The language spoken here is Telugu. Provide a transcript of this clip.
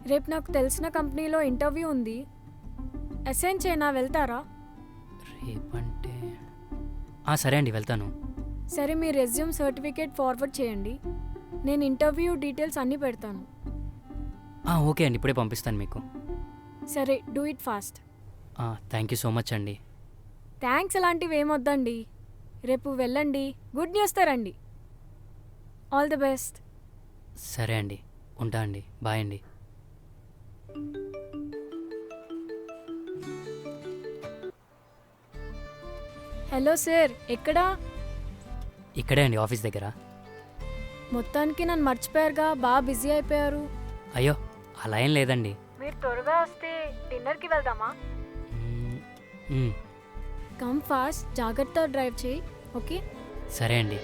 రేపు నాకు తెలిసిన కంపెనీలో ఇంటర్వ్యూ ఉంది. అసైన్ చేయనా, వెళ్తారా? రేపంటే సరే అండి, వెళ్తాను. సరే, మీ రెజ్యూమ్ సర్టిఫికేట్ ఫార్వర్డ్ చేయండి. నేను ఇంటర్వ్యూ డీటెయిల్స్ అన్నీ పెడతాను. ఓకే అండి, ఇప్పుడే పంపిస్తాను మీకు. సరే, do it fast. Thank you so much అండి. థ్యాంక్స్ అలాంటివి ఏమొద్దండి. రేపు వెళ్ళండి, గుడ్ న్యూస్తో రండి. All the best. సరే అండి, ఉంటా అండి, బాయ్ అండి. హలో సార్, ఎక్కడా? ఇక్కడే అండి, ఆఫీస్ దగ్గర. మొత్తానికి నన్ను మర్చిపోయారుగా, బాగా బిజీ అయిపోయారు. అయ్యో, అలా ఏం లేదండి. మీరు త్వరగా వస్తే డిన్నర్కి వెళ్దామా? మ్మ్. కమ్ ఫాస్ట్, జాగ్రత్త డ్రైవ్ చేయి. ఓకే. సరే అండి.